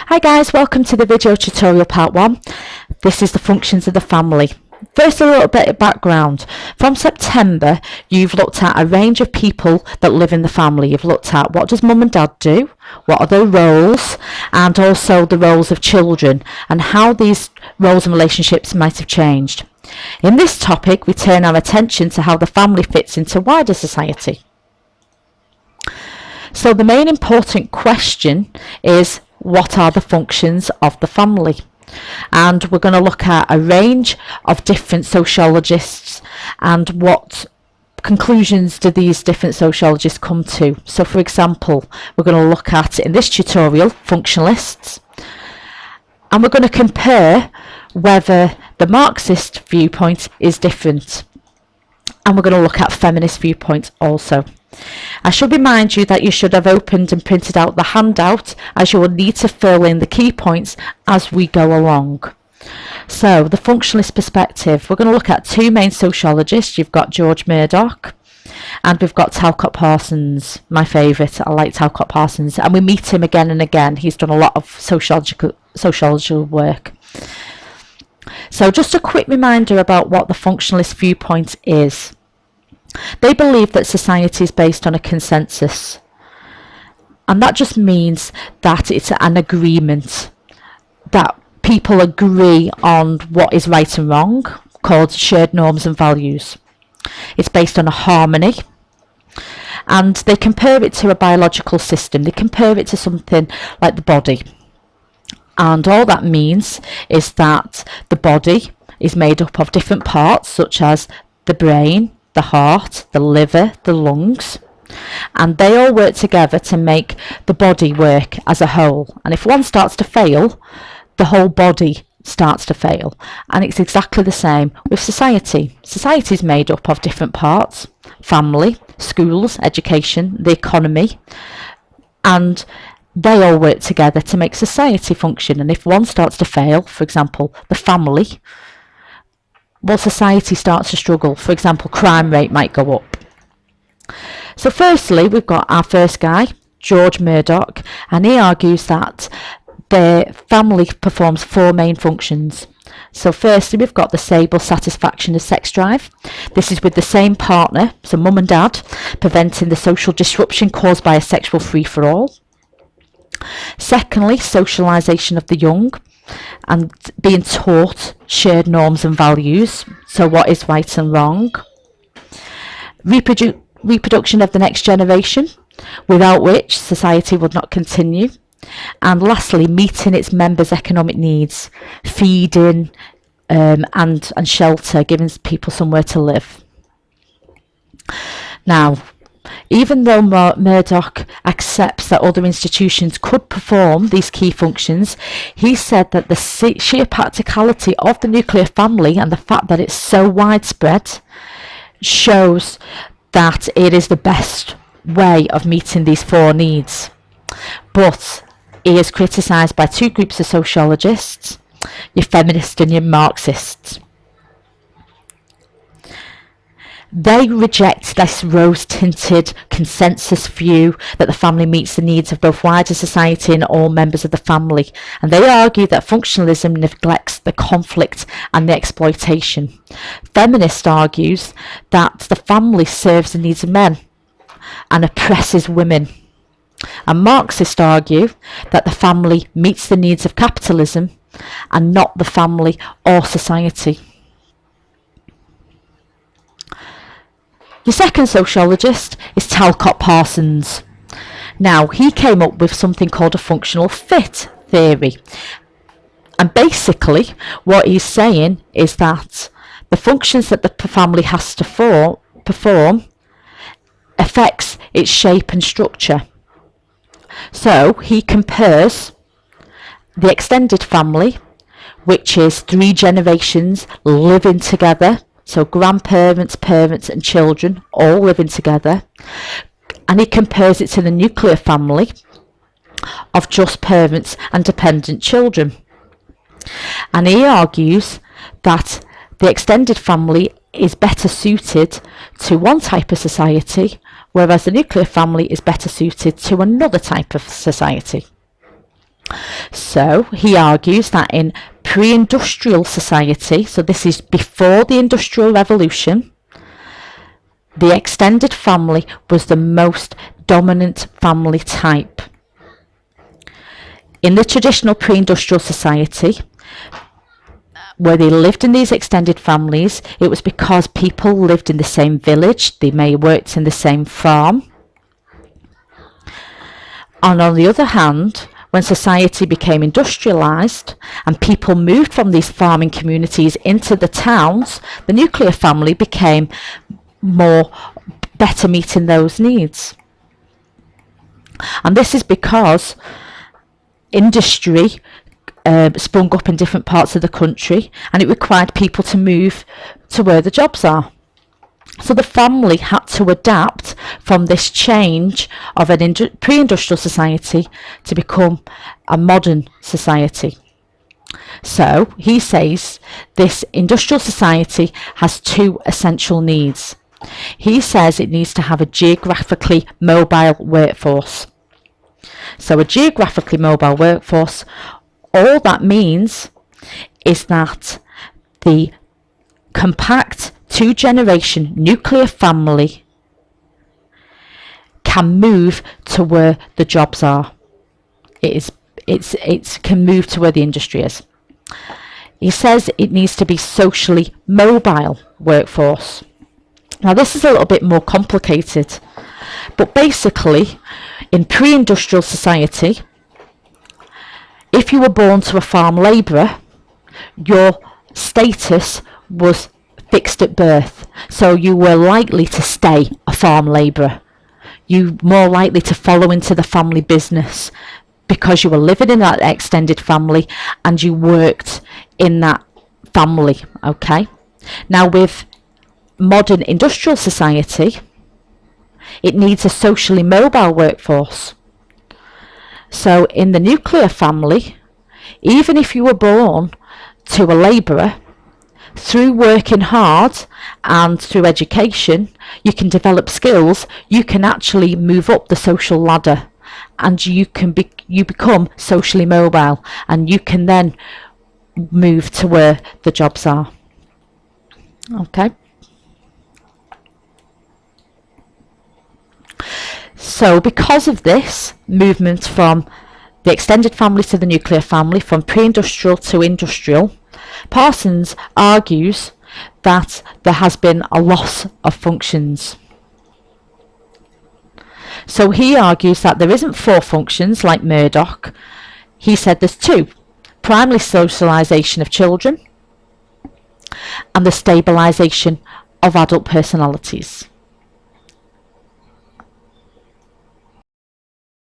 Hi guys, welcome to the video tutorial part 1. This is the functions of the family. First, a little bit of background. From September, you've looked at a range of people that live in the family. You've looked at what does mum and dad do, what are their roles, and also the roles of children, and how these roles and relationships might have changed. In this topic, we turn our attention to how the family fits into wider society. So the main important question is, what are the functions of the family? And we're going to look at a range of different sociologists and what conclusions do these different sociologists come to. So for example, we're going to look at, in this tutorial, functionalists, and we're going to compare whether the Marxist viewpoint is different, and we're going to look at feminist viewpoints also. I should remind you that you should have opened and printed out the handout, as you will need to fill in the key points as we go along. So, the functionalist perspective, we're going to look at two main sociologists. You've got George Murdock and we've got Talcott Parsons, my favourite. I like Talcott Parsons, and we meet him again and again. He's done a lot of sociological work. So just a quick reminder about what the functionalist viewpoint is. They believe that society is based on a consensus, and that just means that it's an agreement, that people agree on what is right and wrong, called shared norms and values. It's based on a harmony, and they compare it to a biological system. They compare it to something like the body, and all that means is that the body is made up of different parts, such as the brain, the heart, the liver, the lungs, and they all work together to make the body work as a whole. And if one starts to fail, the whole body starts to fail. And it's exactly the same with society. Society is made up of different parts: family, schools, education, the economy, and they all work together to make society function. And if one starts to fail, for example, the family, well, society starts to struggle. For example, crime rate might go up. So firstly, we've got our first guy, George Murdock, and he argues that the family performs four main functions. So firstly, we've got the stable satisfaction of sex drive. This is with the same partner, so mum and dad, preventing the social disruption caused by a sexual free-for-all. Secondly, socialisation of the young, and being taught shared norms and values, so what is right and wrong. Reproduction of the next generation, without which society would not continue. And lastly, meeting its members' economic needs, feeding and shelter, giving people somewhere to live. Now, even though Murdock accepts that other institutions could perform these key functions, he said that the sheer practicality of the nuclear family and the fact that it's so widespread shows that it is the best way of meeting these four needs. But he is criticised by two groups of sociologists, your feminists and your Marxists. They reject this rose-tinted consensus view that the family meets the needs of both wider society and all members of the family, and they argue that functionalism neglects the conflict and the exploitation. Feminist argues that the family serves the needs of men and oppresses women, and Marxists argue that the family meets the needs of capitalism and not the family or society. The second sociologist is Talcott Parsons. Now, he came up with something called a functional fit theory. And basically, what he's saying is that the functions that the family has to perform affects its shape and structure. So, he compares the extended family, which is 3 generations living together. So grandparents, parents and children all living together. And he compares it to the nuclear family of just parents and dependent children. And he argues that the extended family is better suited to one type of society, whereas the nuclear family is better suited to another type of society. So he argues that in pre-industrial society, so this is before the Industrial Revolution, the extended family was the most dominant family type. In the traditional pre-industrial society, where they lived in these extended families, it was because people lived in the same village, they may have worked in the same farm. And on the other hand, when society became industrialised and people moved from these farming communities into the towns, the nuclear family became better meeting those needs. And this is because industry sprung up in different parts of the country, and it required people to move to where the jobs are. So the family had to adapt from this change of an pre-industrial society to become a modern society. So he says this industrial society has two essential needs. He says it needs to have a geographically mobile workforce. So a geographically mobile workforce, all that means is that the compact two-generation nuclear family can move to where the jobs are. It can move to where the industry is. He says it needs to be socially mobile workforce. Now this is a little bit more complicated, but basically in pre-industrial society, if you were born to a farm labourer, your status was fixed at birth, so you were likely to stay a farm labourer. You were more likely to follow into the family business because you were living in that extended family and you worked in that family. Okay, now with modern industrial society, it needs a socially mobile workforce. So in the nuclear family, even if you were born to a labourer, through working hard and through education, you can develop skills, you can actually move up the social ladder, and you become socially mobile, and you can then move to where the jobs are. Okay. So because of this movement from the extended family to the nuclear family, from pre-industrial to industrial, Parsons argues that there has been a loss of functions. So he argues that there isn't 4 functions like Murdock. He said there's 2. Primary socialisation of children and the stabilisation of adult personalities.